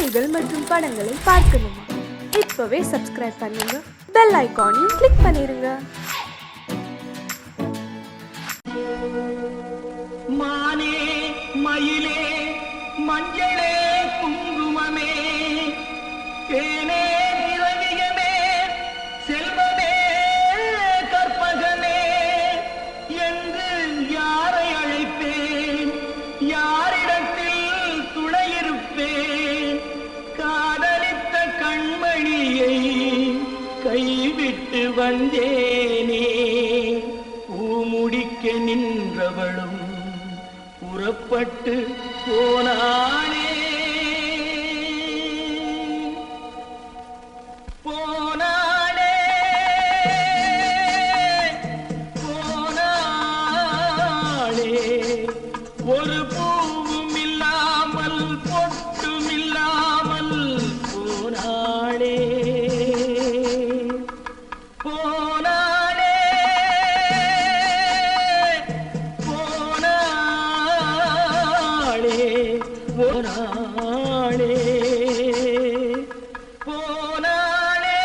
செய்திகள் மற்றும் படங்களை பார்க்கணுமா? இப்பவே சப்ஸ்கிரைப் பண்ணுங்க, பெல் ஐகானையும் கிளிக் பண்ணிருங்க. மானே மயிலே மஞ்சளே குங்குமமே தேனே திரவியமே செல்வமே கற்பகமே என்று யாரை அழைப்பேன்? யாரிடத்தில் துணையிருப்பேன்? காதலித்த கண்மணியை கைவிட்டு வந்தேனே. பூமுடிக்க நின்றவளும் புறப்பட்டு போனானே. போனானே போனானே ஒரு பூவும் இல்லாமல் பொட்டும் இல்லாமல் போனானே. போனானே போனானே போனானே.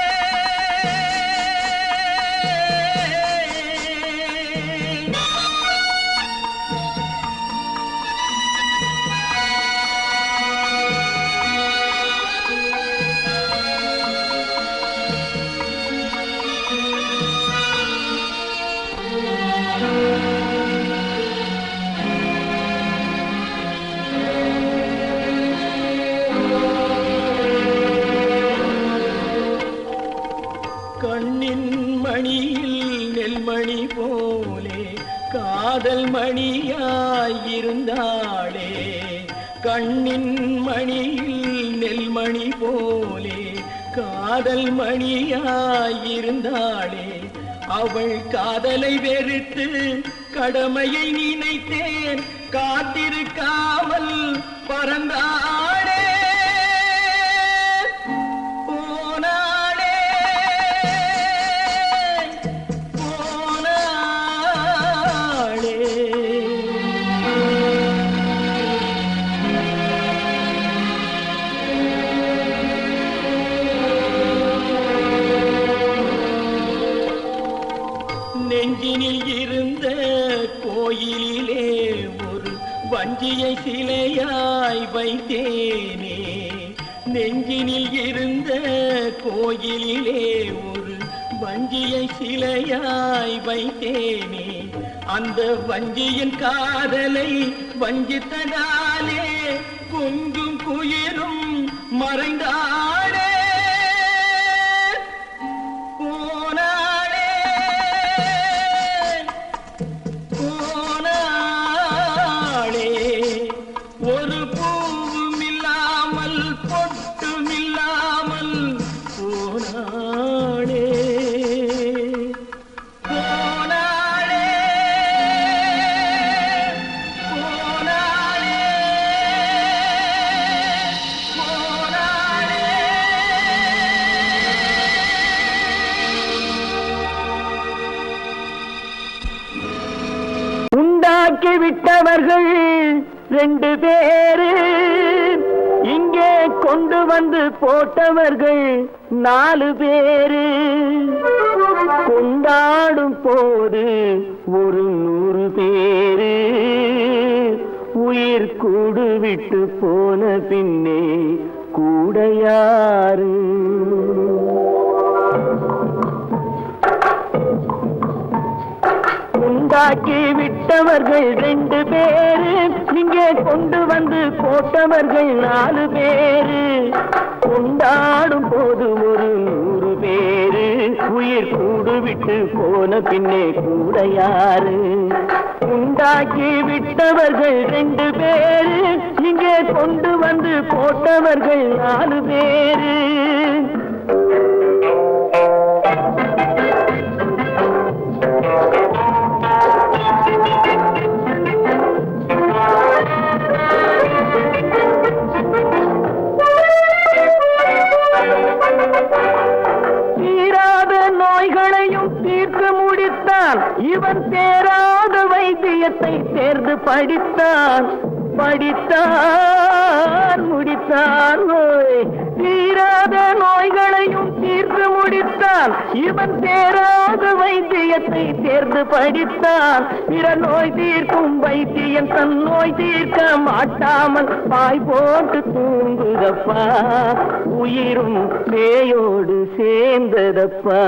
கண்ணின் மணியில் நெல்மணி போலே காதல் மணியாயிருந்தாளே. கண்ணின் மணியில் நெல்மணி போலே காதல் மணியாயிருந்தாளே. அவள் காதலை வெறுத்து கடமையை நினைத்தேன், காத்திருக்காமல் பறந்தாளே. நெஞ்சினில் இருந்த கோயிலிலே ஒரு வஞ்சியை சிலையாய் வைத்தேனே. நெஞ்சினில் இருந்த கோயிலிலே ஒரு வஞ்சியை சிலையாய் வைத்தேனே. அந்த வஞ்சியின் காதலை வஞ்சித்ததாலே குஞ்சும் குயிலும் மறைந்தாளே. ஒரு பூவும் இல்லாமல் பொட்டும் இல்லாமல் போனாளே. போனாளே போனாளே போனாளே. உண்டாக்கி விட்டவர்கள் 2 பேரு, இங்கே கொண்டு வந்து போட்டவர்கள் 4 பேரு. கொண்டாடும் போது ஒரு 100 பேரு, உயிர் கூடு விட்டு போன பின்னே கூட யாரு? உண்டாக்கி விட்டவர்கள் 2 பேரு, இங்கே கொண்டு வந்து போட்டவர்கள் 4 பேரு. கொண்டாடும் போது ஒரு 100 பேரு, உயிர் கூடு விட்டு போன பின்னே கூட யாரு? உண்டாக்கி விட்டவர்கள் 2 பேரு, இங்கே கொண்டு வந்து போட்டவர்கள் 4 பேரு. இவன் தேராத வைத்தியத்தை தேர்ந்து படித்தான். படித்தார் முடித்தார் நோய் தீராத நோய்களையும் தீர்த்து முடித்தான். இவன் தேராத வைத்தியத்தை தேர்ந்து படித்தான். பிற நோய் தீர்க்கும் வைத்தியன் தன் நோய் தீர்க்க மாட்டாமல் பாய் போட்டு தூங்குதப்பா. உயிரும் பேயோடு சேர்ந்ததப்பா.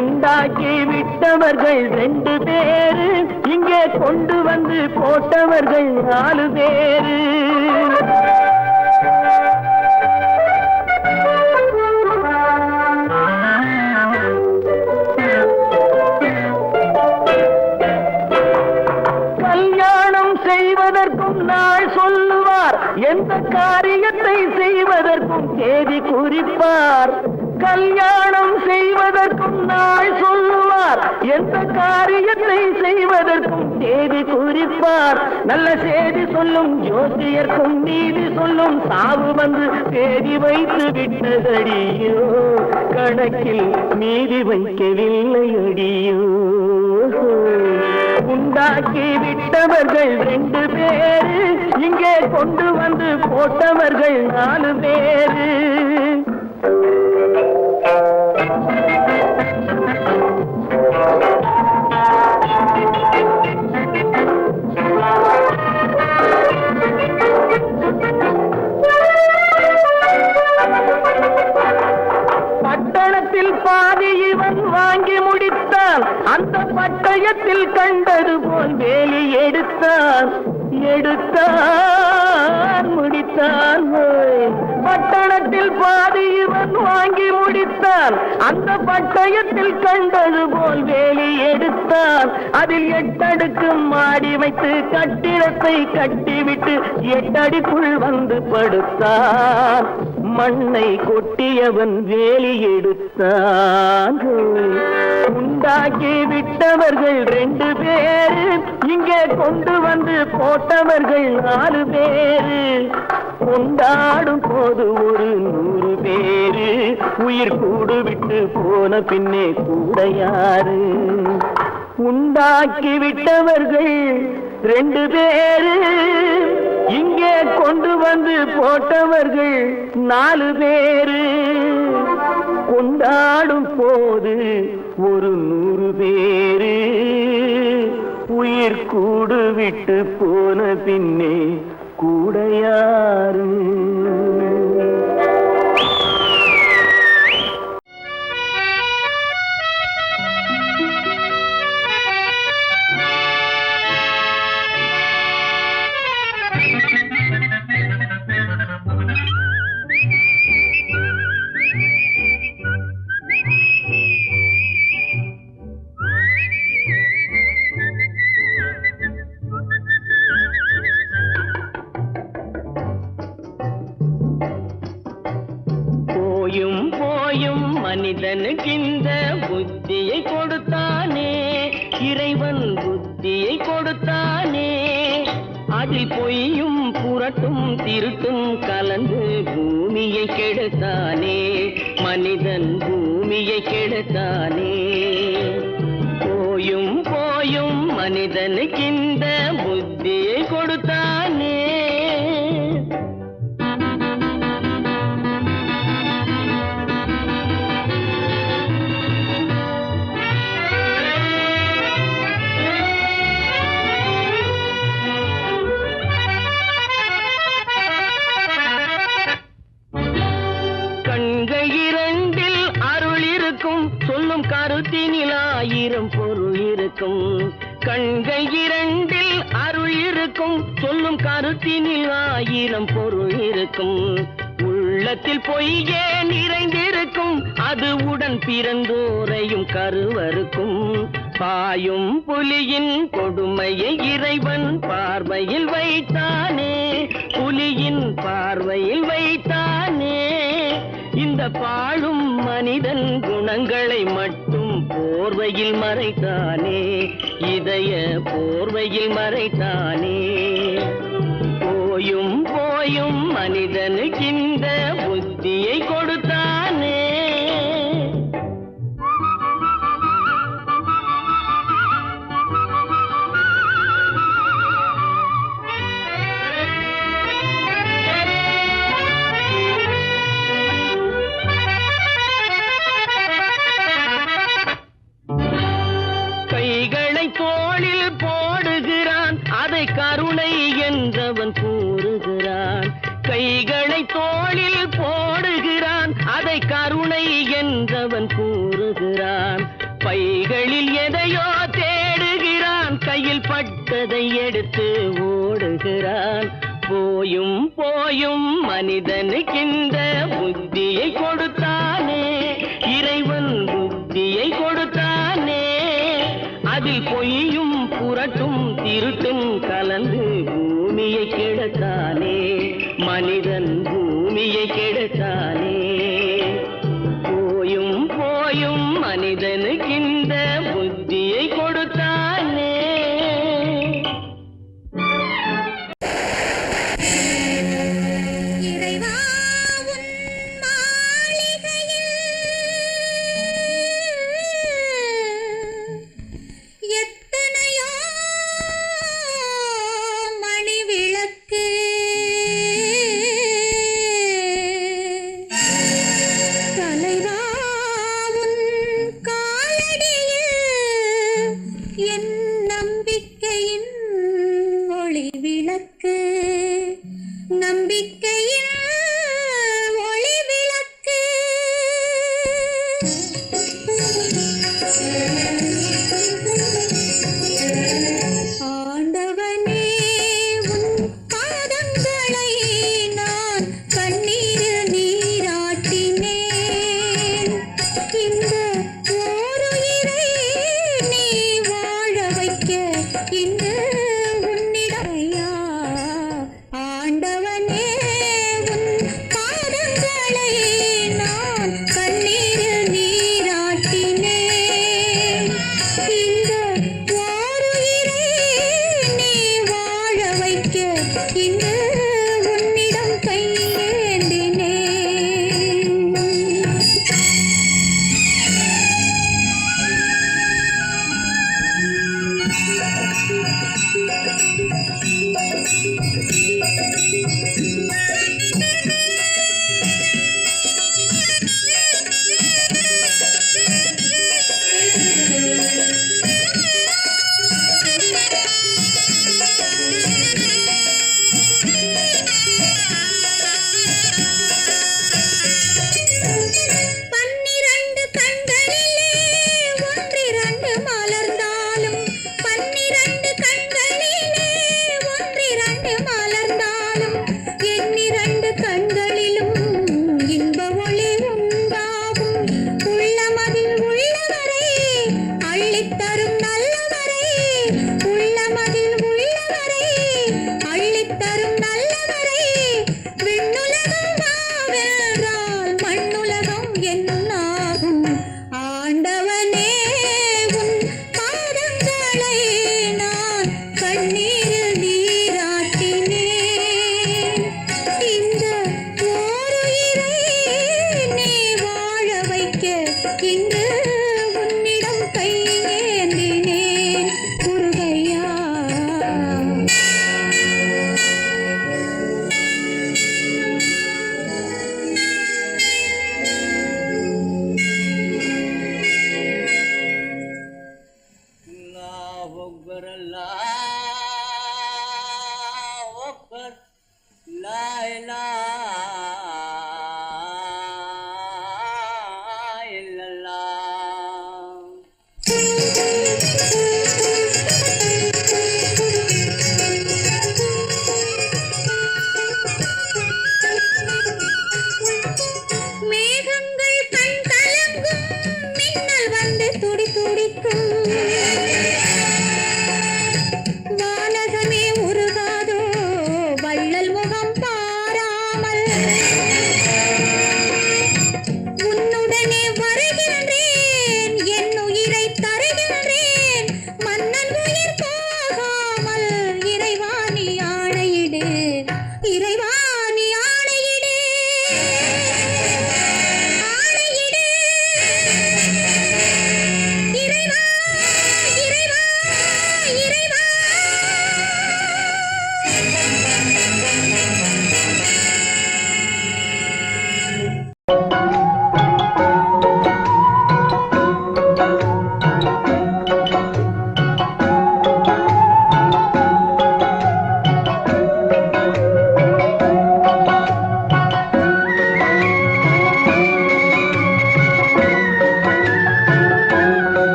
உண்டாக்கி விட்டவர்கள் 2 பேரு, இங்கே கொண்டு வந்து போட்டவர்கள் 4 பேரு. கல்யாணம் செய்வதற்கும் நாள் சொல்லுவார், எந்த காரியத்தை செய்வதற்கும் தேதி குறிப்பார். கல்யாணம் செய்வதற்கும் நாள் சொல்லுவார், எந்த காரியத்தை செய்வதற்கும் தேதி குறிப்பார். நல்ல செய்தி சொல்லும் ஜோசியர்க்கும் நீதி சொல்லும் சாவு வந்து தேதி வைத்து விட்டதடியோ. கணக்கில் மீதி வைக்கவில்லை அடியோ. உண்டாக்கி விட்டவர்கள் 2 பேரு, இங்கே கொண்டு வந்து போட்டவர்கள் 4 பேரு. பட்டணத்தில் பாதி இவன் வாங்கி முடித்தான். அந்த பட்டயத்தில் கண்டது போல் வேலி எடுத்தான். முடித்தான். பட்டணத்தில் பாதி இவன் வாங்கி முடித்தான். அந்த பட்டயத்தில் கண்டது போல் வேலி எடுத்தான். அதில் 8 அடுக்கு மாடி வைத்து கட்டிடத்தை கட்டிவிட்டு 8 அடிக்குள் வந்து படுத்தான். மண்ணை கொட்டியவன் வேலி எடுத்தான். உண்டாக்கி விட்டவர்கள் 2 பேரு, இங்கே கொண்டு வந்து போட்டவர்கள் 4 பேரு. கொண்டாடும் போது ஒரு 100 பேரு, உயிர் கூடு விட்டு போன பின்னே கூட யாரு. உண்டாக்கி விட்டவர்கள் 2 பேரு, இங்கே கொண்டு வந்து போட்டவர்கள் 4 பேரு. கொண்டாடும் போது ஒரு 100 பேரு, உயிர் கூடு விட்டு போன பின்னே கூட யாரு. மனிதனுக்கு இந்த புத்தியை கொடுத்தானே, இறைவன் புத்தியை கொடுத்தானே. அதில் பொய்யும் புரட்டும் திருட்டும் கலந்து பூமியை கெடுத்தானே, மனிதன் பூமியை கெடுத்தானே. போயும் போயும் மனிதனுக்கு இந்த புத்தியை கொடுத்தானே. சொல்லும் கருத்தினில் 1000 பொருள் இருக்கும். கண்கள் 2 அருள் இருக்கும். சொல்லும் கருத்தினில் 1000 பொருள் இருக்கும். உள்ளத்தில் பொய்யே நிறைந்திருக்கும். அது உடன் பிறந்தோரையும் கருவருக்கும். பாயும் புலியின் கொடுமையை இறைவன் பார்வையில் வைத்தானே, புலியின் பார்வையில் வைத்தானே. இந்த பாழும் மனிதன் குணங்களை மட்டும் போர்வையில் மறைத்தானே, இதய போர்வையில் மறைத்தானே. போயும் போயும் மனிதனுக்கு இந்த புத்தியை கொடுத்தானே. பைகளில் எதையோ தேடுகிறான், கையில் பட்டதை எடுத்து ஓடுகிறான். போயும் போயும் மனிதனுக்கின்ற புத்தியை கொடுத்தானே, இறைவன் புத்தியை கொடுத்தானே. அதில் பொய்யும் புரட்டும் திருட்டும் கலந்து பூமியை கெடுத்தானே, மனிதன் பூமியை கெடுத்தானே. போயும் போயும் மனிதனுக்கின்ற புத்தியை கொடுத்தானே. இறைவா உன் மாளிகையில் எத்தனையோ மணி விளக்கு, தலைவா உன் காலடியில் என் நம்பிக்கையின் ஒளி விளக்கு, நம்பிக்கையின் ஒளி விளக்கு. ஆண்டவனே உன் பாதங்களை நான் கண்ணீரில் நீராட்டினேன். இந்த ஓருயிரை நீ வாழ வைக்க இன்று உன்னிடையா. ஆண்டவனே உன்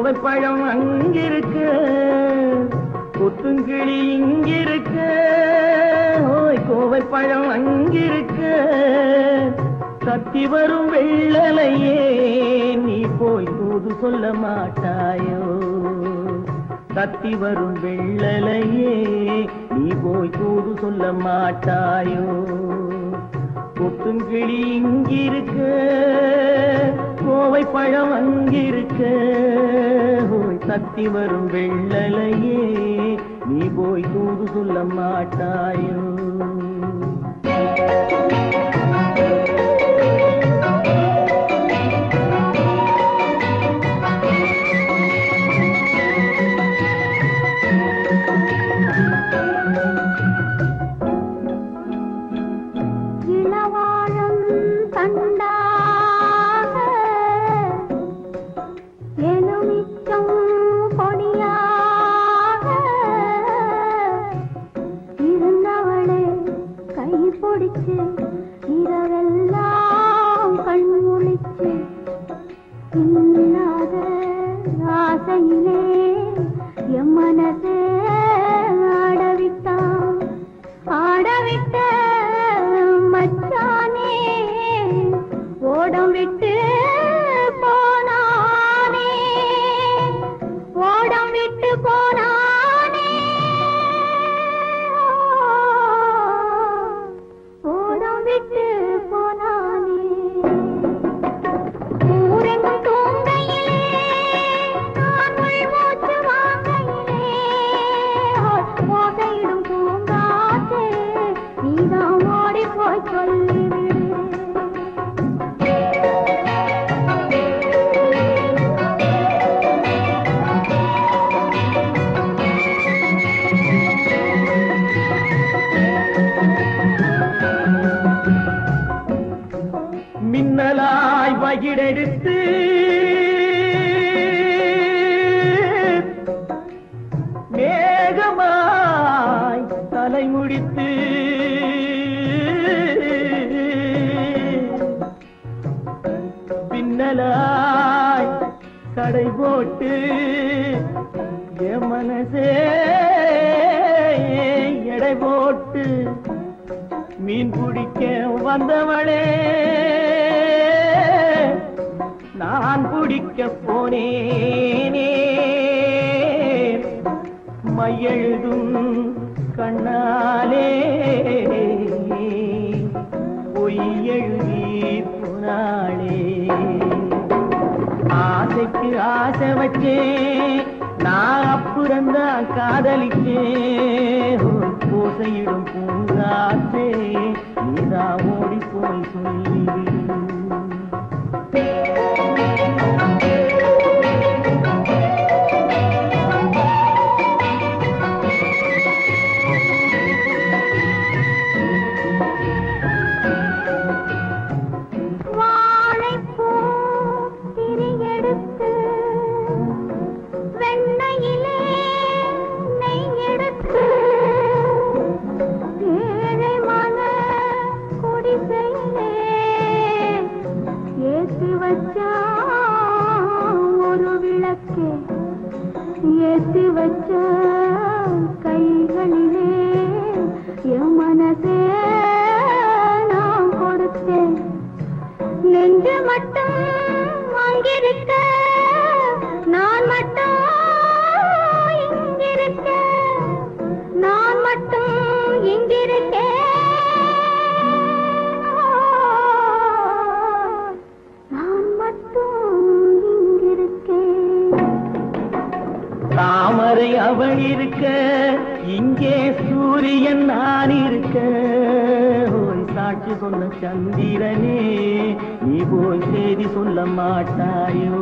கோவை பழம் அங்கிருக்க, கொத்துங்கிளி இங்கிருக்க, ஓய் கோவை பழம் அங்கிருக்க, கத்தி வரும் வெள்ளலையே நீ போய் தூது சொல்ல மாட்டாயோ, கத்தி வரும் வெள்ளலையே நீ போய் தூது சொல்ல மாட்டாயோ, கொத்துங்கிளி இங்கிருக்க, கோவை பழம் அங்கிருக்க, ஓய் கத்தி வரும் வெள்ளலையே நீ போய் தூது சொல்ல மாட்டாயோ. இரவெல்லாம் கண்முழிச்சு இல்லாத ஆசையிலே என் மனசே ஆடவிட்டான், ஆடவிட்ட மச்சானே ஓடம் விட்டு போனானே, ஓடம் விட்டு போனானே, ஓடம் விட்டு போனானே. ஊரெங்கும் தூங்கையிலே நான் மூச்சு வாங்கையிலே ஓசையிடும் பூங்காற்றே நீதான் ஓடி போய் சொல்லிவிடு. மின்னலாய் வகிடெடுத்து மேகமாய் தலைமுடித்து பின்னலாய் கடை போட்டு என் மனசே எடை போட்டு மீன் பிடிக்க வந்தவளே நான் பிடிக்க போனேனே, மையெழுதும் கண்ணாலே பொய் எழுதி போனாளே. ஆசைக்கு ஆசை வச்சேன் நான் அப்புறந்தான் காதலிச்சேன், பூசையிடும் பூங்காற்றே நீதான் ஓடி போய் சொல்லிவிடு. வாழைப்பூ திரியெடுத்து வெண்ணையிலே நெய் எடுத்து ஏழை மன குடிசையிலே ஏற்றி வச்சா ஒரு விளக்கே, ஏற்றி வச்ச கைகளிலே என் மனசே நான் கொடுத்தேன். நெஞ்சு மட்டும் அங்கிருக்க, நான் மட்டும் இங்கிருக்க, நான் மட்டும் இங்கிருக்க, நான் மட்டும் இங்கிருக்கேன். தாமரை அவள் இருக்க, இங்கே சூரியன் நான் இருக்க, ஓய் சாட்சி சொன்ன சந்திரனே நீ போய் செய்தி சொல்ல மாட்டாயோ,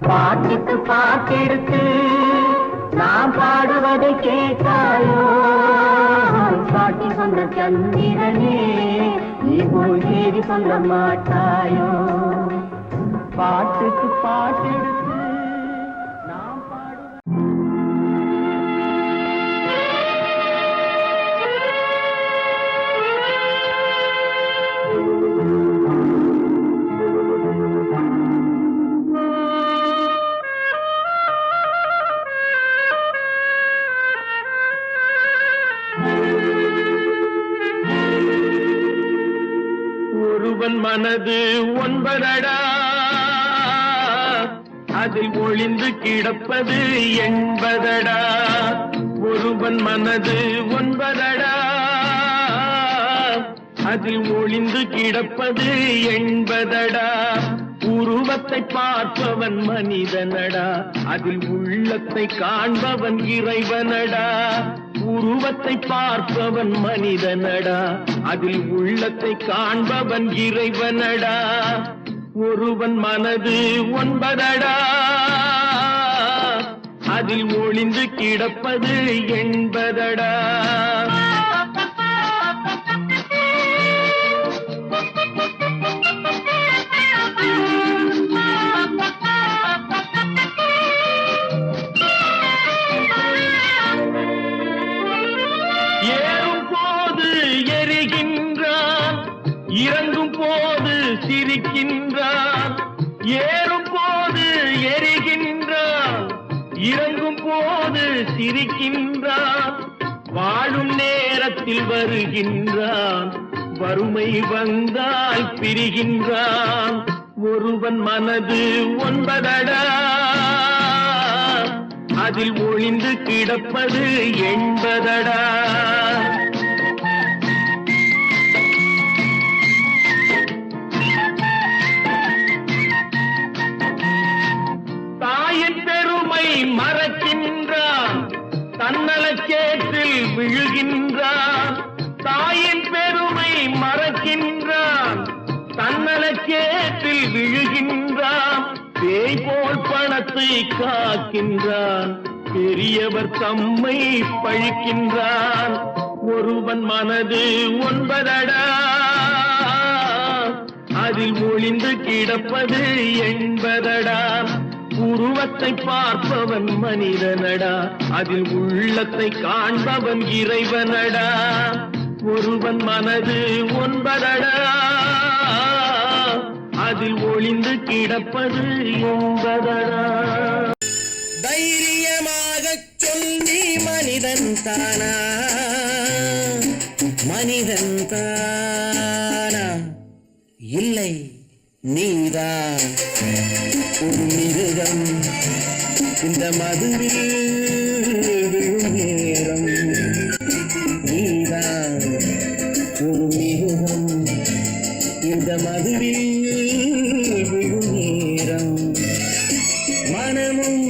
பாட்டுக்கு பாட்டெடுத்து நான் பாடுவதை கேட்டாயோ, சாட்சி சொன்ன சந்திரனே நீ போய் செய்தி சொல்ல மாட்டாயோ, பாட்டுக்கு பாட்டெடுத்து நான் பாடுவதை. ஒருவன் மனது ஒன்பதடா, அதில் ஒளிந்து கிடப்பது என்பதடா. ஒருவன் மனது ஒன்பதடா, அதில் ஒளிந்து கிடப்பது என்பதடா. உருவத்தை பார்ப்பவன் மனிதனடா, அதில் உள்ளத்தை காண்பவன் இறைவனடா. உருவத்தை பார்ப்பவன் மனிதனடா, அதில் உள்ளத்தை காண்பவன் இறைவனடா. ஒருவன் மனது ஒன்பதடா, அதில் ஒளிந்து கிடப்பது என்பதடா. ஏறும் போது எரிகின்றான், இறங்கும் போது சிரிக்கின்றான். ஏறும் போது எரிகின்றான், இறங்கும் போது சிரிக்கின்றான். வாழும் நேரத்தில் வருகின்றான், வறுமை வந்தால் பிரிகின்றான். ஒருவன் மனது ஒன்பதடா, அதில் ஒளிந்து கிடப்பது என்பதடா. தாயின் பெருமை மறக்கின்றான், தன்னலச்சேற்றில் விழுகின்றான். தாயின் பெருமை மறக்கின்றான், தன்னலச்சேற்றில் விழுகின்றான். பேய் போல் பணத்தை காக்கின்றான், பெரியவர் தம்மை பழிக்கின்றான். ஒருவன் மனது ஒன்பதடா, அதில் ஒளிந்து கிடப்பது என்பதடா. உருவத்தை பார்ப்பவன் மனிதனடா, அதில் உள்ளத்தை காண்பவன் இறைவனடா. ஒருவன் மனது ஒன்பதடா, அதில் ஒளிந்து கிடப்பது என்பதடா. தைரியமாகச் சொல் நீ மனிதன் தானா, மனிதன் தானா? இல்லை, நீதான் ஒரு மிருகம். இந்த மதுவில் விழும் நேரம் நீதான் ஒரு மிருகம். இந்த மதுவில் விழும் நேரம் மனமும்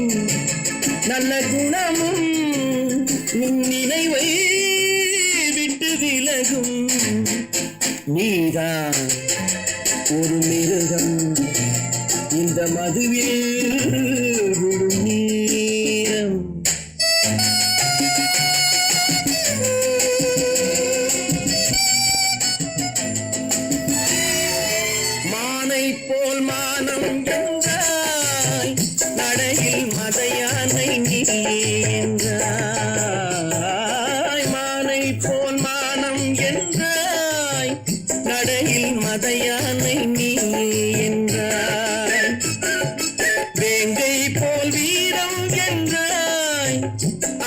நல்ல குணமும் உன் நினைவை விட்டு விலகும். நீதான் ஒரு மிருகம். இந்த மதுவில் விழும் நேரம் மானை போல் மானம் என்றாய், நடையில் மதையானை நீ என்றாய். மானை போல் மானம் என்றாய், நடையில் மதையானை நீ என்றாய். வேங்கை போல் வீரம் என்றாய்,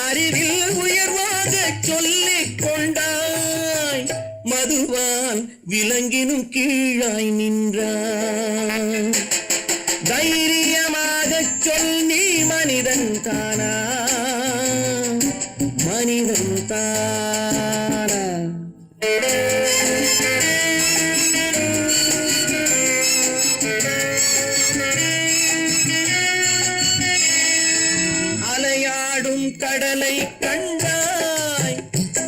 அறிவில் உயர்வாக சொல்லிக் கொண்டாய். மதுவால் விலங்கினும் கீழாய் நின்றாய். தைரியமாகச் சொல் நீ மனிதன் தானா, மனிதன் தானா? அலையாடும் கடலை கண்டாய்,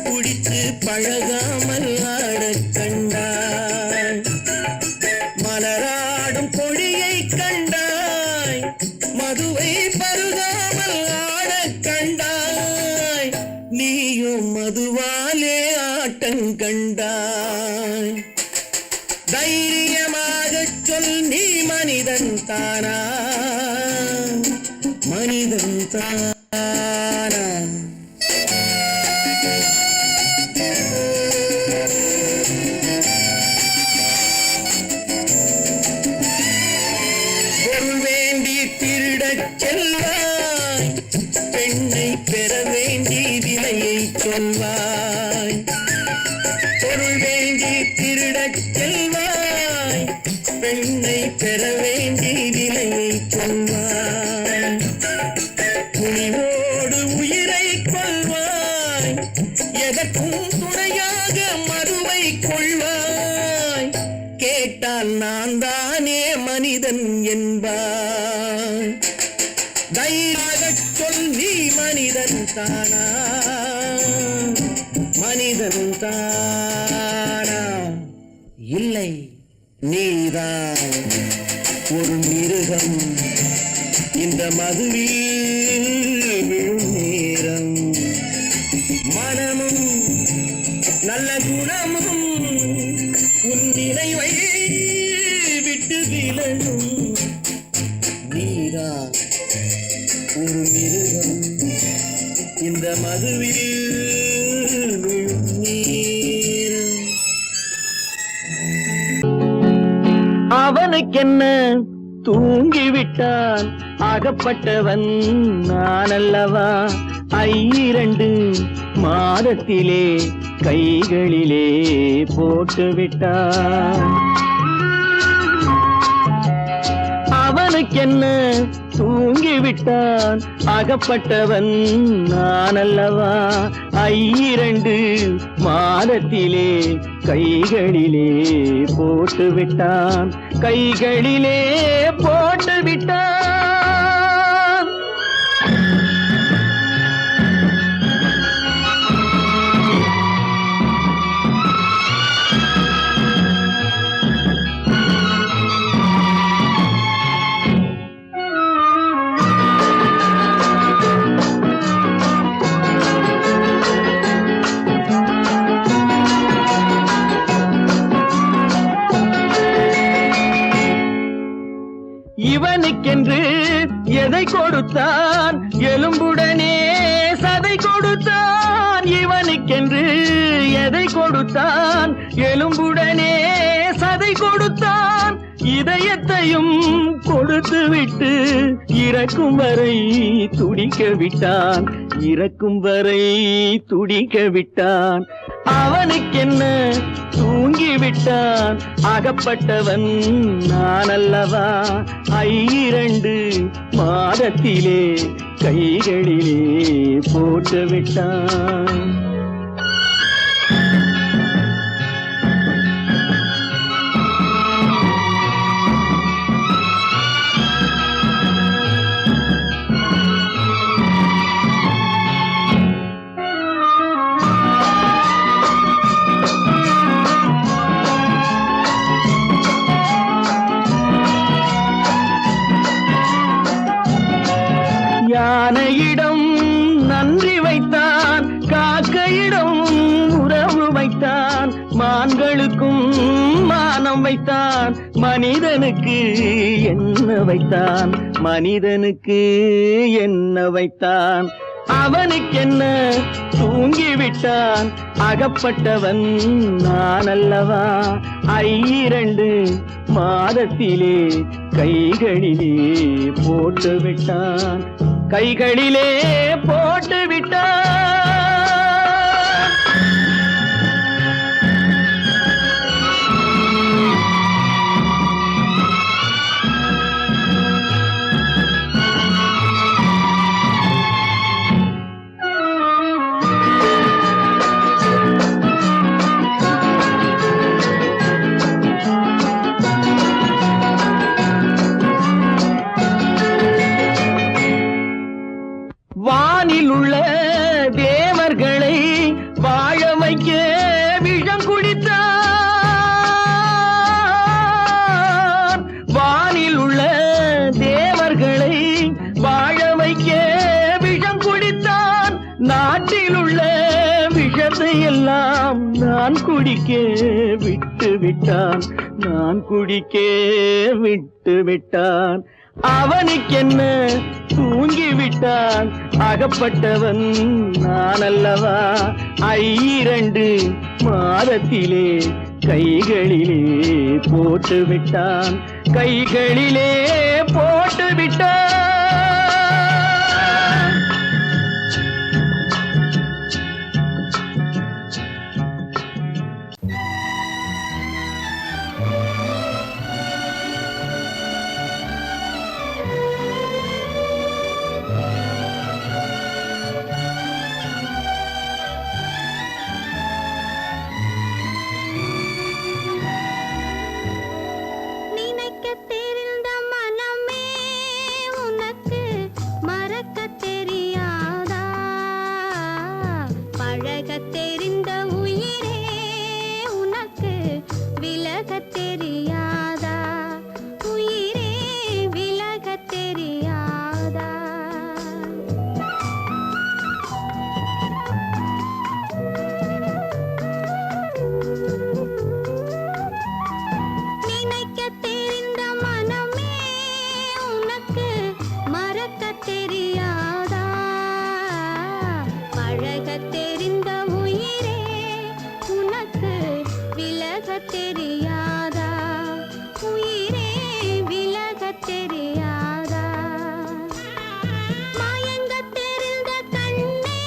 குடித்து பழகாமல் ஆடக் கண்டாய். மலராடும் கொடியை கண்டாய், மதுவை பருகாமல் ஆடக் கண்டாய். நீயும் மதுவாலே ஆட்டங்கண்டாய். தைரியமாகச் சொல் நீ மனிதன் தானா, மனிதன் தானா? பொருள் வேண்டி திருடச் செல்வாய், பெண்ணை பெற வேண்டி விலையை சொல்வாய். பொருள் வேண்டி திருடச் செல்வாய், பெண்ணை பெற வேண்டி நிலையை கொள்வாய், துணிவோடு உயிரை கொள்வாய், எதற்கும் துணையாக மதுவை கொள்வாய், கேட்டால் நான் தானே மனிதன் என்பாய். தைரியமாகச் சொல் நீ மனிதன் தானா, மனிதன் தானா? இல்லை, நீதான் ஒரு மிருகம். இந்த மதுவில் விழும் நேரம் மனமும் நல்ல குணமும் உன் நினைவை விட்டு விலகும். நீதான் ஒரு மிருகம். இந்த மதுவில் விழும் நேரம். அவனுக்கென்ன தூங்கிவிட்டான், அகப்பட்டவன் நான் அல்லவா. 2 மாதத்திலே கைகளிலே போட்டு விட்டான். அவனுக்கென்ன தூங்கிவிட்டான், அகப்பட்டவன் நான் அல்லவா. 2 மாதத்திலே கைகளிலே போட்டு விட்டான், கைகளிலே போட்டு விட்டான். இவனுக்கென்று எதை கொடுத்தான், எலும்புடனே சதை கொடுத்தான். இவனுக்கென்று எதை கொடுத்தான், எலும்புடனே சதை கொடுத்தான். இதயத்தையும் கொடுத்து விட்டு இறக்கும் வரை துடிக்க விட்டான், இறக்கும் வரை துடிக்க விட்டான். அவனுக்கென்ன தூங்கிவிட்டான், அகப்பட்டவன் நான் அல்லவா. 2 மாதத்திலே கைகளிலே போட்டு விட்டான். யானையிடம் நன்றி வைத்தான், காக்கையிடம் உறவு வைத்தான், மான்களுக்கும் மானம் வைத்தான், மனிதனுக்கு என்ன வைத்தான், மனிதனுக்கு என்ன வைத்தான். அவனுக்கென்ன தூங்கிவிட்டான், அகப்பட்டவன் நான் அல்லவா. 2 மாதத்திலே கைகளிலே போட்டு விட்டான், கைகளிலே போட்டு விட்டான். வானில் உள்ள தேவர்களை வாழ வைக்க விஷம் குடித்தான். வானில் உள்ள தேவர்களை வாழ வைக்க விஷம் குடித்தான். நாட்டில் உள்ள விஷத்தை எல்லாம் நான் குடிக்க விட்டு விட்டான், நான் குடிக்க விட்டு விட்டான். அவனுக்கென்ன தூங்கிவிட்டான், அகப்பட்டவன் நான் அல்லவா. 2 மாதத்திலே கைகளிலே போட்டு விட்டான், கைகளிலே போட்டு விட்டான். உயிரே விலகத் தெரியாதா மயங்கத் தெரிந்த கண்ணே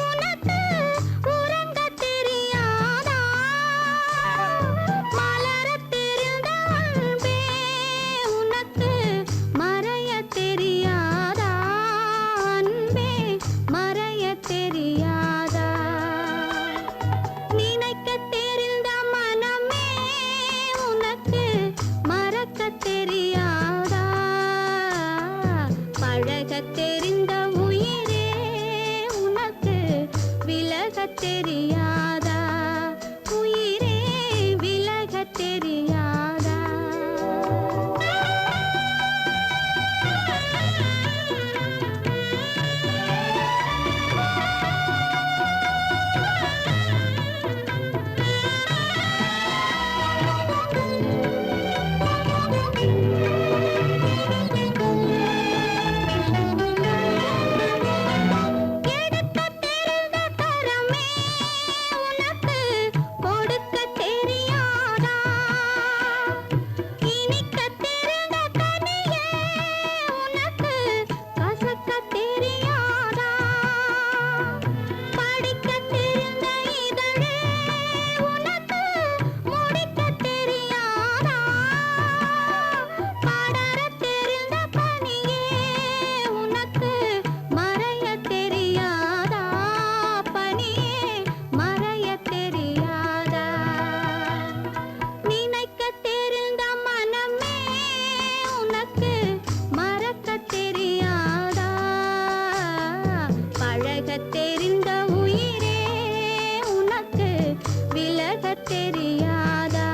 உனக்கு உறங்கத் தெரியாதா மலரத் தெரிந்த அன்பே உனக்கு மறையத் தெரியாதா அன்பே மறையத் தெரியாதா நினைக்கத் தெரிந்த மனமே உனக்கு மறக்கத் தெரியாதா பழகத் தெரிந்த உயிரே உனக்கு விலகத் தெரியாதா உயிரே விலகத் தெரியாதா எடுக்கத் தெரிந்த கரமே உனக்கு கொடுக்கத் தெரியாதா இனிக்கத் தெரிந்த கனியே உனக்கு கசக்கத் தெரியாதா படிக்கத் தெரிந்த இதழே உனக்கு முடிக்கத் தெரியாதா படரத் தெரிந்த பனியே உனக்கு மறையத் தெரியாதா பனியே மறையத் தெரியாதா நினைக்கத் தெரிந்த மனமே உனக்கு மறக்கத் தெரியாதா பழகத் தெரிந்த உயிரே உனக்கு விலகத் தெரியாதா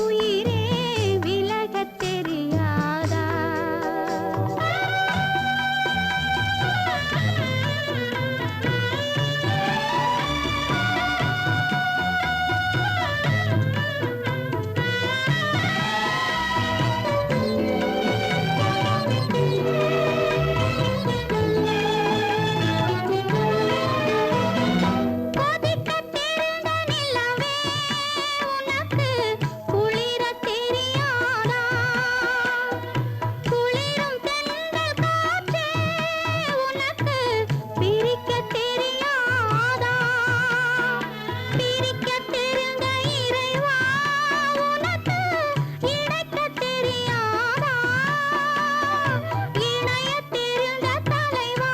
உயிரே விலகத் தெரியாதா கொதிக்கத் தெரிந்த நிலவே உனக்கு குளிரத் தெரியாதா குளிரும் தென்றல் காற்றே உனக்கு பிரிக்கத் தெரியாதா பிரிக்கத் தெரிந்த இறைவா உனக்கு இணைக்கத் தெரியாதா இணையத் தெரிந்த தலைவா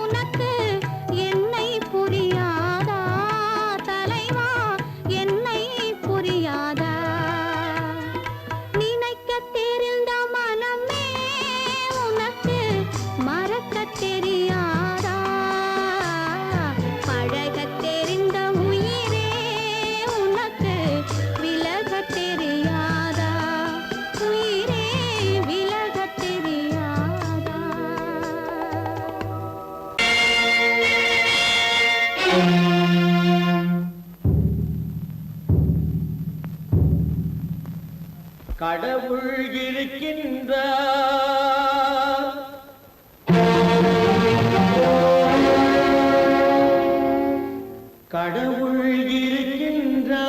உனக்கு என்னை புரியாதா தலைவா என்னை புரியாதா நினைக்கத் தெரிந்த மனமே உனக்கு மறக்கத் தெரியாதா பழகத் தெரிந்த உயிரே உனக்கு விலகத் தெரியாதா உயிரே விலகத் தெரியாதா கடவுள் இருக்கின்றார் கடவுள் இருக்கின்றார்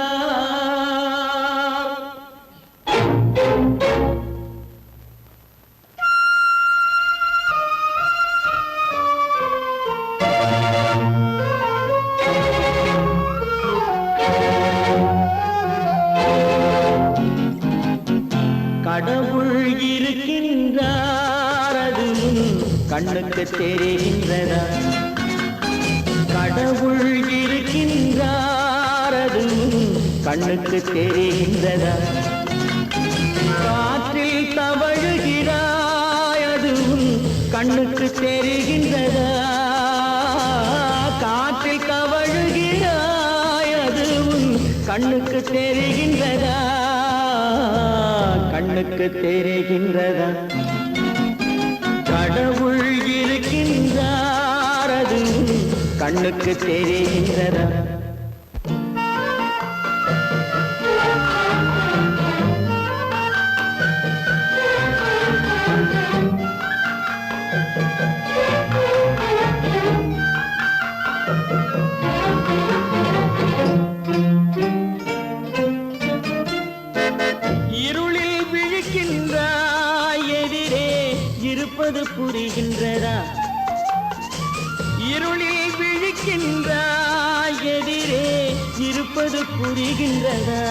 கடவுள் இருக்கின்றார் அது உன் கண்ணுக்கு தெரிகின்றதா கடவுள் இருக்கின்றார் அது உன் கண்ணுக்கு தெரிகின்றதா காற்றில் தவழுகிறாய் அது உன் கண்ணுக்கு தெரிகின்றதா காற்றில் தவழுகிறாய் அது உன் கண்ணுக்கு தெரிகின்றதா கண்ணுக்கு தெரிகின்றதா கடவுள் இருக்கின்றார் அது கண்ணுக்கு தெரிகின்றதா இருளில் விழிக்கின்றாய் எதிரே இருப்பது புரிகின்றதா இருளில் விழிக்கின்றாய் எதிரே இருப்பது புரிகின்றதா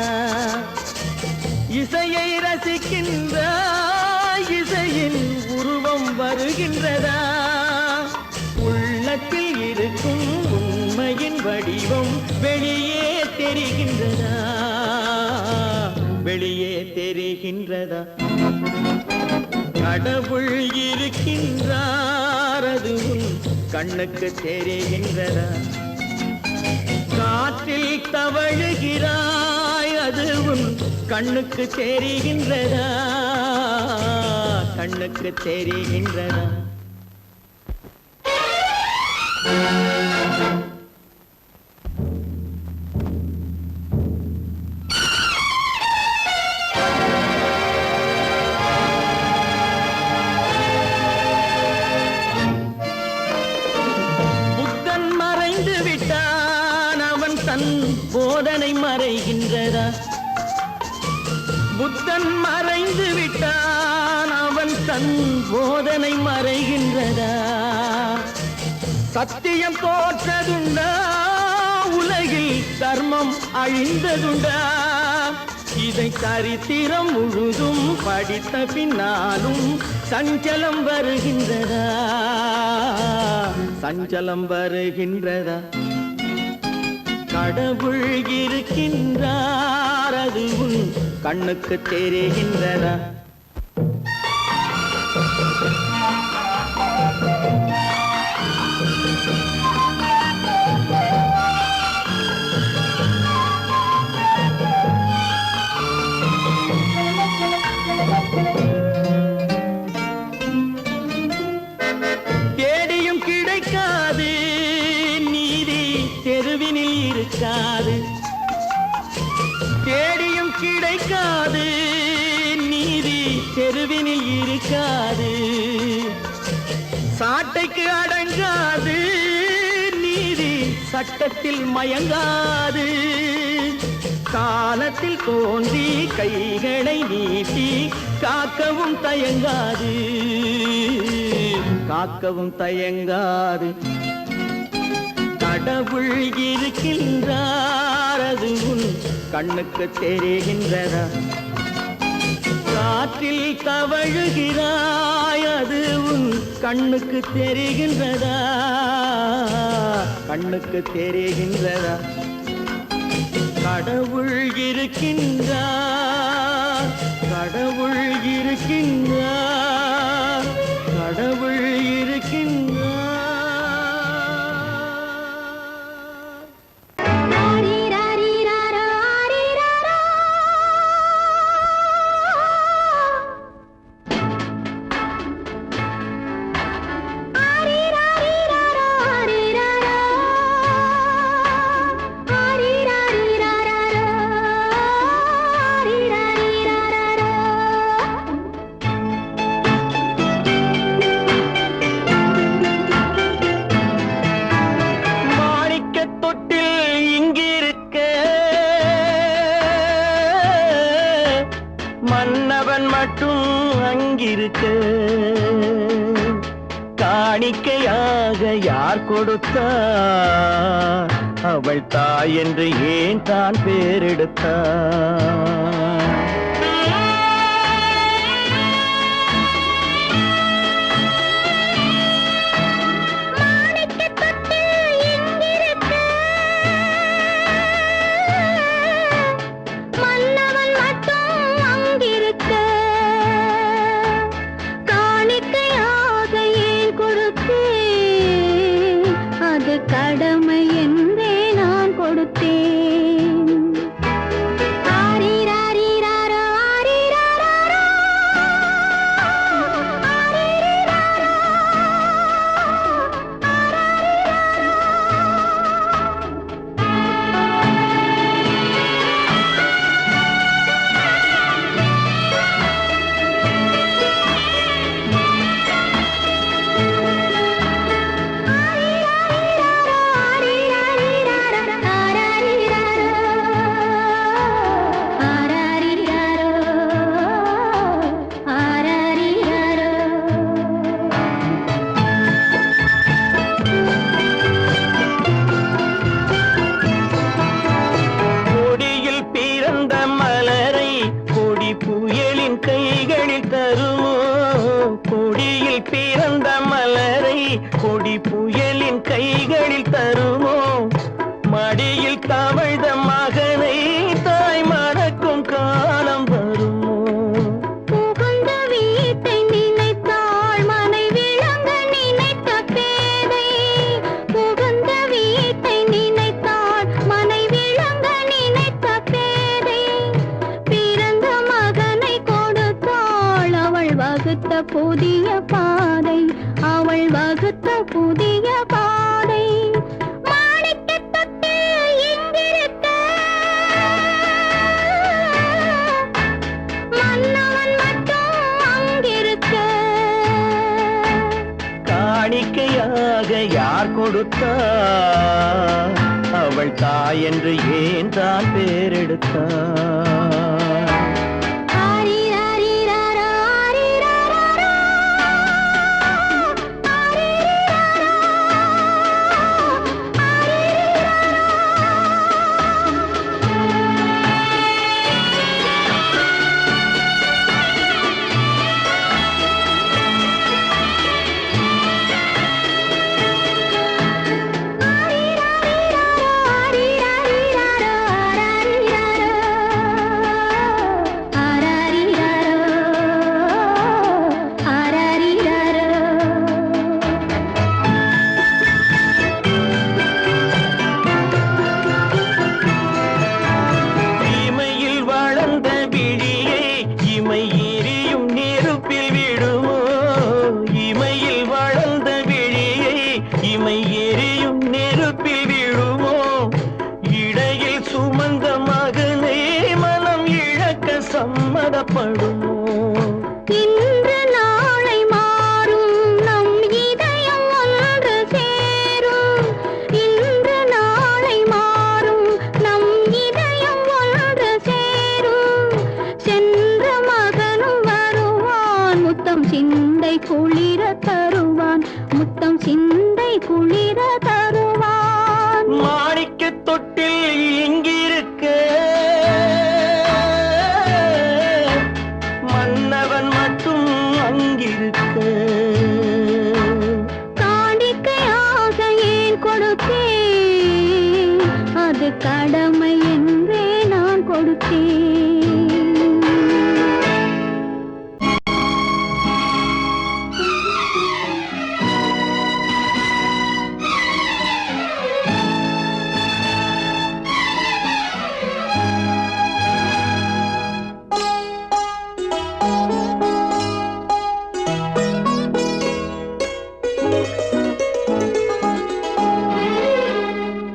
இசையை ரசிக்கின்றாய் இசையின் உருவம் வருகின்றதா உள்ளத்தில் இருக்கும் உண்மையின் வடிவம் வெளியே தெரிகின்றதா வெளியே தெரிகின்றதா கடவுள் இருக்கின்றார் அதுவும் கண்ணுக்கு தெரிகின்றதா காற்றில் தவழுகிறாய் அதுவும் கண்ணுக்கு தெரிகின்றதா கண்ணுக்கு தெரிகின்றதா புத்தன் மறைந்து விட்டான் அவன் தன் போதனை மறைகின்றதா புத்தன் மறைந்து விட்டான் அவன் தன் போதனை மறைகின்றதா சத்தியம் தோற்றதுண்டா உலகில் தர்மம் அழிந்ததுண்டா இதை சரித்திரம் முழுதும் படித்த பின்னாலும் சஞ்சலம் வருகின்றதா சஞ்சலம் வருகின்றதா கடவுள் இருக்கின்றார் அதுவும் கண்ணுக்கு தெரிகின்றதா தேடியும் கிடைக்காது நீதி தெருவினில் இருக்காது தேடியும் கிடைக்காது நீதி தெருவினில் இருக்காது சாட்டைக்கு அடங்காது நீதி சட்டத்தில் மயங்காது காலத்தில் தோன்றி கைகளை நீட்டி காக்கவும் தயங்காது காக்கவும் தயங்காது கடவுள் இருக்கின்றார் அது உன் கண்ணுக்கு தெரிகின்றதா காற்றில் தவழுகிறாய் அது உன் கண்ணுக்கு தெரிகின்றதா கண்ணுக்கு தெரிகின்றதா கடவுள் இருக்கின்றார் கடவுள் இருக்கின்றார் கடவுள் இருக்கின்றார் மன்னவன் மட்டும் அங்கிருக்க காணிக்கையாக யார் கொடுத்தார் அவள் தாய் என்று ஏன் தான் பேரெடுத்தார் கடமை என்றே நான் கொடுத்தேன். ஆரி ராரி புயலின் கைகளில் தருமோ கொடியில் பிறந்த மலரை கொடி புயலின் கைகளில் தருமோ மடியில் தவழ்ந்த மகனை தாய் மறக்கும் காலம் வருமோ புகுந்த வீட்டை நினைத்தாள் மனை விளங்க நினைத்த பேதை புகுந்த வீட்டை நினைத்தாள் மனை விளங்க நினைத்த பேதை பிறந்த மகனை கொடுத்தாள் அவள் வகுத்த புதிய பாதை அவள் வகுத்த புதிய பாதை மாணிக்கத் தொட்டில் இங்கிருக்க மன்னவன் மட்டும் அங்கிருக்க காணிக்கையாக யார் கொடுத்தார் அவள் தாய் என்று ஏன் தான் பேரெடுத்தார் ஆரிராரிராரா, ஆரிராராரா. ஆரிராரா, இமையில் வளர்ந்த விழியை இமை எரியும் நெருப்பில் விடுமோ இமையில் வளர்ந்த விழியை இமை எரியும் நெருப்பில் விடுமோ இடையில் சுமந்த மகனை மனம் இழக்க சம்மதப்படுமோ இன்று நாளை மாறும் நம் இதயம் ஒன்று சேரும் இன்று நாளை மாறும் நம் இதயம் ஒன்று சேரும் சென்ற மகனும் வருவான் முத்தம் சிந்தை குளிர தருவான் முத்தம் சிந்தை குளிர தருவான் மாணிக்க தொட்டில் இங்கிருக்க மன்னவன் மட்டும் அங்கிருக்க காணிக்கையாக ஏன் கொடுத்தேன் அது கடமை என்றே நான் கொடுத்தேன்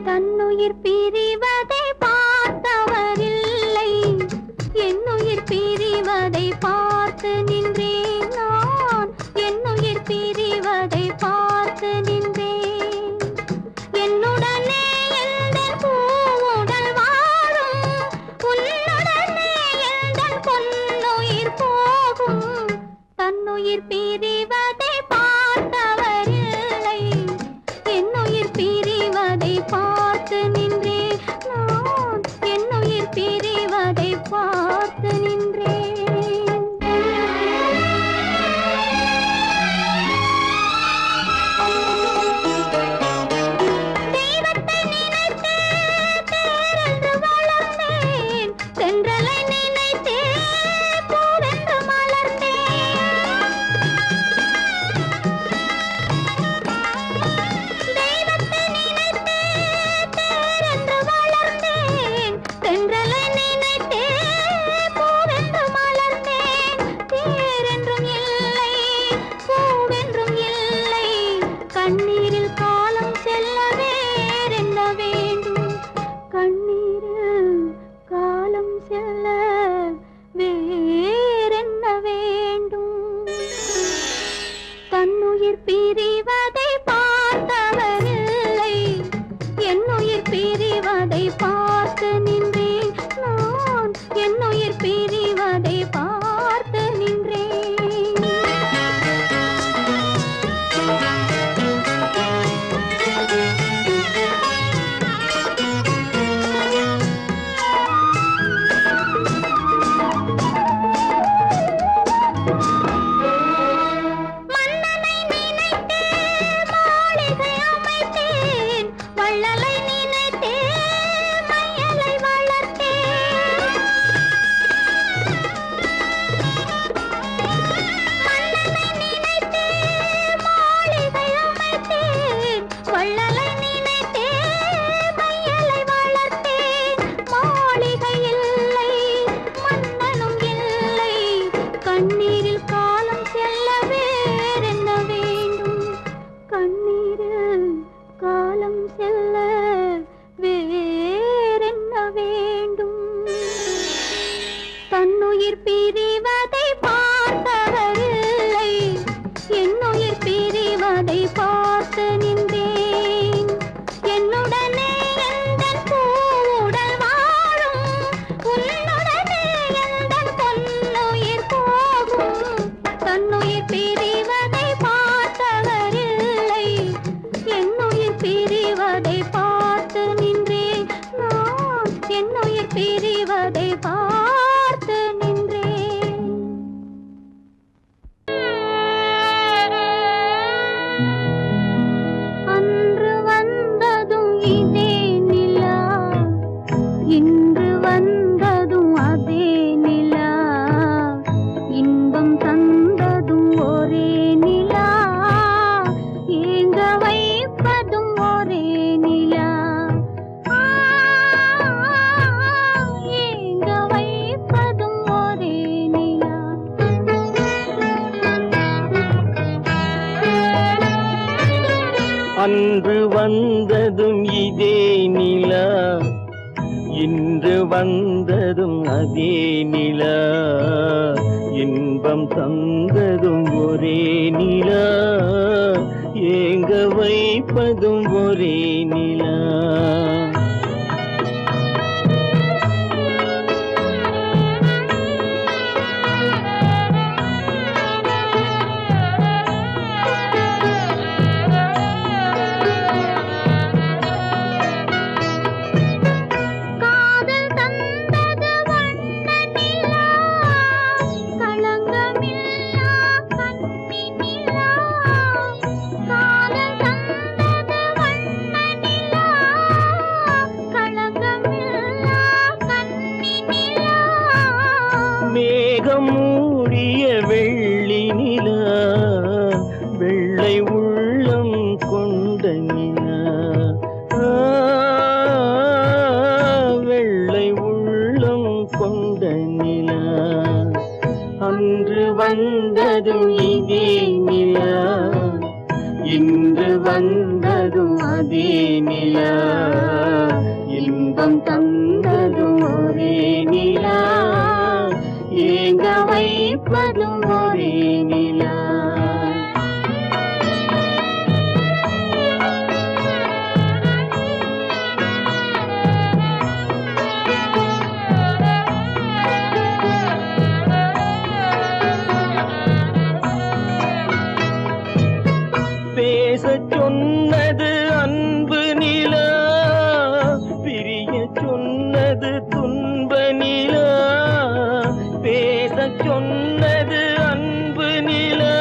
தன்னுயிர் பிரிவதை பார்த்தவரில்லை என்னுயிர் பிரிவதை பார்த்து நின்றேன் நான் என்னுயிர் பிரிவதை பார்த்து நின்றேன் என்னுடனே எந்தன் பூவுடல் வாழும் உன்னுடனே எந்தன் பொன்னுயிர் போகும் தன்னுயிர் பிரிவதை பார்த்தவரில்லை என்னுயிர் பிரிவதை பார்த்து நின்றேன் நான் என்னுயிர் பிரிவதை பார்த்து நின்றேன் தெய்வத்தை நினைத்தே தேரென்று வளர்ந்தேன் தென்றலை நினைத்தே பூவென்று மலர்ந்தேன் கண்ணீரில் காலம் செல்ல வேறென்ன வேண்டும்? கண்ணீரில் காலம் செல்ல வேறென்ன வேண்டும்? தன்னுயிர் பிரிவதை பார்த்தவரில்லை, என்னுயிர் பிரிவதை பார்த்து நின்றேன். என்னுடனே எந்தன் பூவுடல் வாழும், உன்னுடனே எந்தன் பொன்னுயிர் போகும். தன்னுயிர் பிரிவதை பார்த்தவரில்லை, என்னுயிர் பிரிவதை பார்த்து நின்றேன். நான் என்னுயிர் பிரிவதை பார்த்து நின்றேன். அன்று வந்ததும் இதே நிலா, இன்று வந்ததும் அதே நிலா, இன்பம் தந்ததும் ஒரே நிலா, ஏங்க வைப்பதும் ஒரே நிலா, ஏங்க வைப்பதும் ஒரே நிலா. அன்று வந்ததும் இதே நிலா, இன்று வந்ததும் அதே நிலா, இன்பம் தந்ததும் ஒரே நிலா, ஏங்க வைப்பதும் ஒரே நிலா. காதல் தந்தது வண்ண நிலா, களங்கமில்லா கன்னி நிலா. காதல் தந்தது வண்ண நிலா, களங்கமில்லா கன்னி நிலா. மேகம் மூடிய வெள்ளி நிலா, வெள்ளை உள்ளம் கொண்ட நிலா, வெள்ளை உள்ளம் கொண்ட நிலா. அன்று வந்ததும் இதே நிலா, இன்று வந்ததும் அதே நிலா, இன்பம் தந்ததும் ஒரே நிலா, ஏங்க வைப்பதும் ஒரே நிலா. பேசச் சொன்னது அன்பு நிலா, பிரியச் சொன்னது துன்ப நிலா. பேசச் சொன்னது அன்பு நிலா,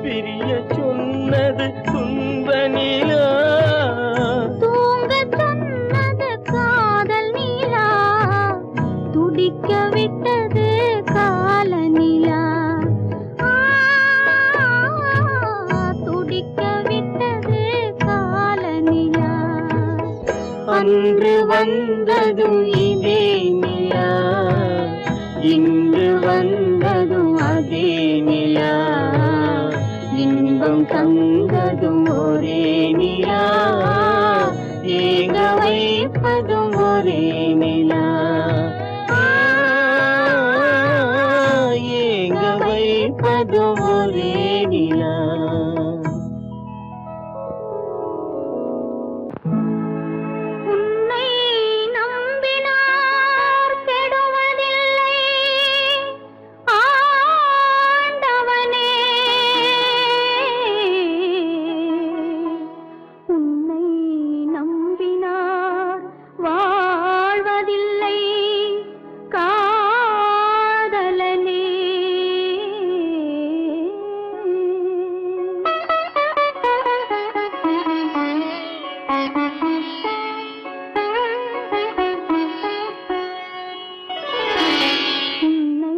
பிரியச் சொன்னது துன்ப நிலா. தூங்கச் சொன்னது காதல் நிலா, துடிக்க விட்டது கால நிலா, துடிக்க விட்டது கால நிலா. அன்று வந்ததும் இதே நிலா, இன்று வந்ததும் அதே நிலா, இன்பம் தந்ததும் ஒரே நிலா, ஏங்க வைப்பதும் ஒரே நிலா, ஏங்க வைப்பதும் ஒரே நிலா. உன்னை நம்பினார் கெடுவதில்லை ஆண்டவனே, உன்னை நம்பினார் வாழ்வதில்லை காதலனே. உன்னை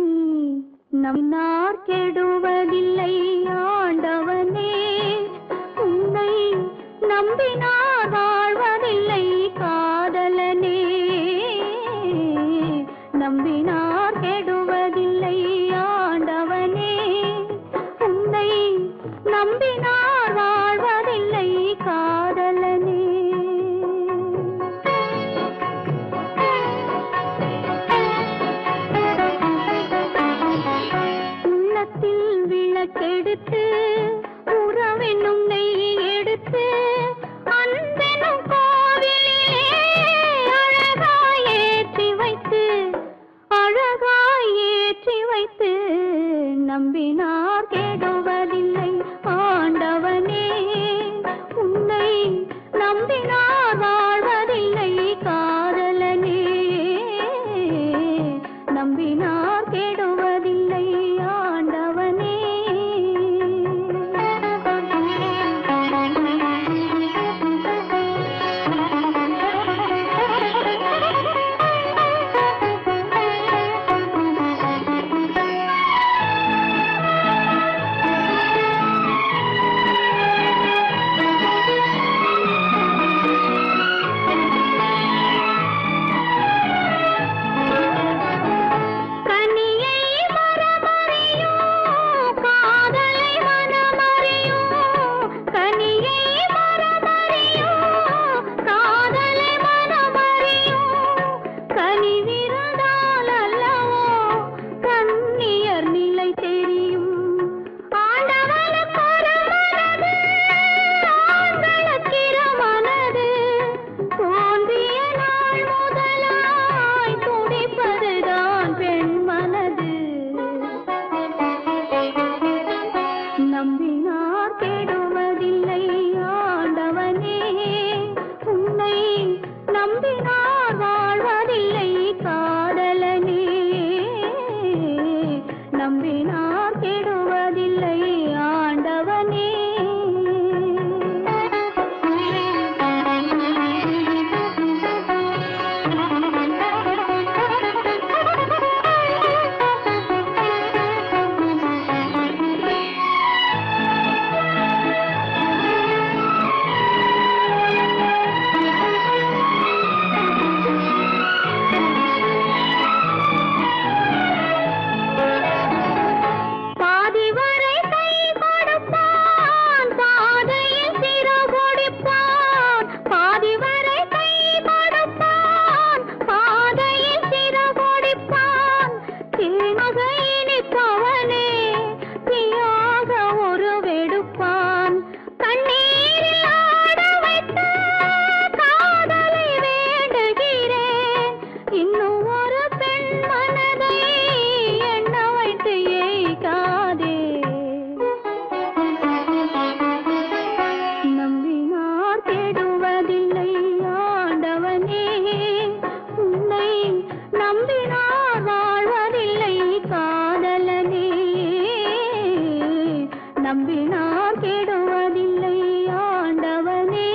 நம்பினார் கெடுவதில்லை ஆண்டவனே, உன்னை நம்பினார் வாழ்வதில்லை காதலனே. நம்பினார் கெடுவதில்லை நம்பினார் கெடுவதில்லை ஆண்டவனே உன்னை நம்பினார் வாழ்வதில்லை காதலனே நம்பினார் கெடுவதில்லை ஆண்டவனே நம்பினார் கெடுவதில்லை ஆண்டவனே நம்பினார் கெடுவதில்லை ஆண்டவனே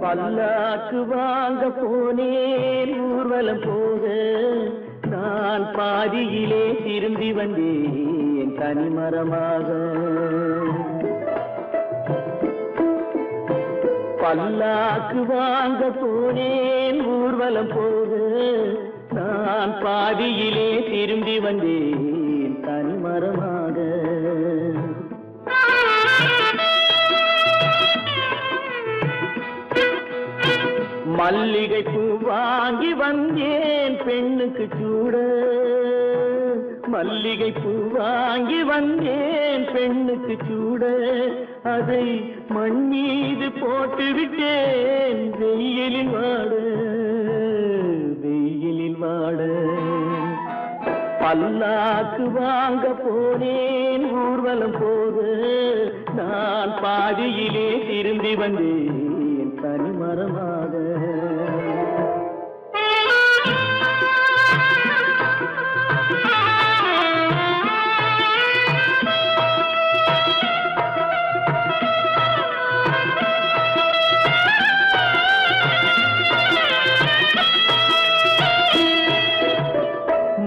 பல்லாக்கு வாங்க போனேன் ஊர்வலம் போக நான் பாதியிலே திரும்பி வந்தேன் தனிமரமாக பல்லாக்கு வாங்க போனேன் ஊர்வலம் போக நான் பாதியிலே திரும்பி வந்தேன் தனிமரமாக மல்லிகை பூ வாங்கி வந்தேன் பெண்ணுக்கு சூட மல்லிகை பூ வாங்கி வந்தேன் பெண்ணுக்கு சூட அதை மண் மீது போட்டு விட்டேன் வெயிலில் வாட பல்லாக்கு வாங்க போனேன் ஊர்வலம் போக நான் பாதியிலே திரும்பி வந்தேன் தனிமரமாக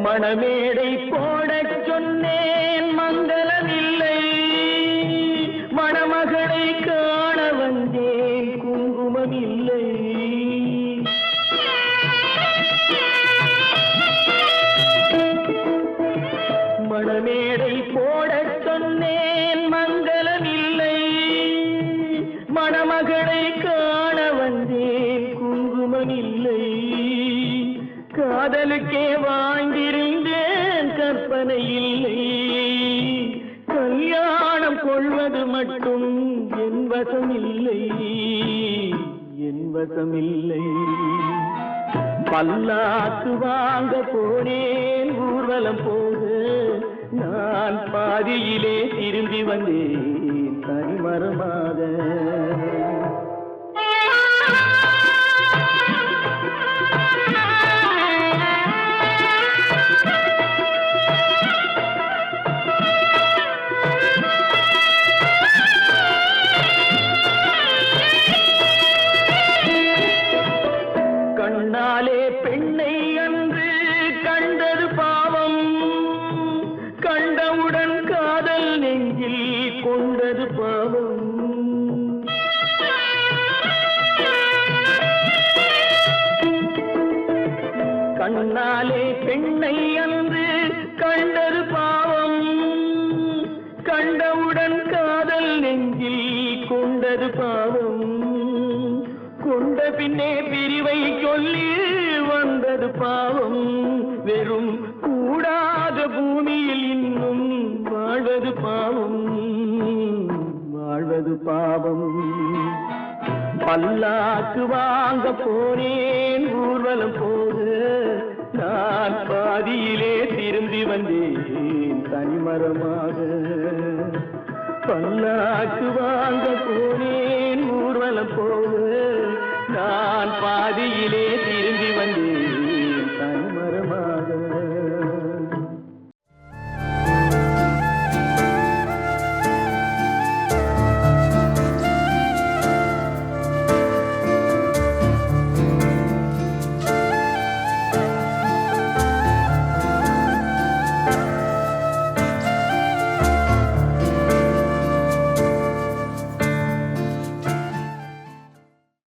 மணமேடை போடச் சொன்னேன் மங்களமில்லை மணமகளை காண வந்தேன் குங்குமமில்லை வாழ்ந்திருந்தேன் கற்பனை இல்லை, கல்யாணம் கொள்வது மட்டும் என் வசமில்லை, என் வசமில்லை. பல்லாக்கு வாங்க போனேன் ஊர்வலம் போக, நான் பாதியிலே திரும்பி வந்தேன் தனிமரமாக. கண்ணாலே பெண்ணை அன்று கண்டது பாவம், கண்டவுடன் காதல் நெஞ்சில் கொண்டது பாவம். கண்ணாலே பெண்ணை அன்று கண்டது பாவம், கண்டவுடன் காதல் நெஞ்சில் கொண்டது பாவம். கொண்ட பின்னே பிரிவை சொல்லி வந்தது பாவம், வெறும் கூடாத பூமியில் இன்னும் வாழ்வது பாவம், வாழ்வது பாவம். பல்லாக்கு வாங்க போனேன் ஊர்வலம் போக, நான் பாதியிலே திரும்பி வந்தேன் தனிமரமாக. பல்லாக்கு வாங்க போனேன் ஊர்வலம் போக, நான் பாதியிலே திரும்பி வந்தேன் தனிமரமாக.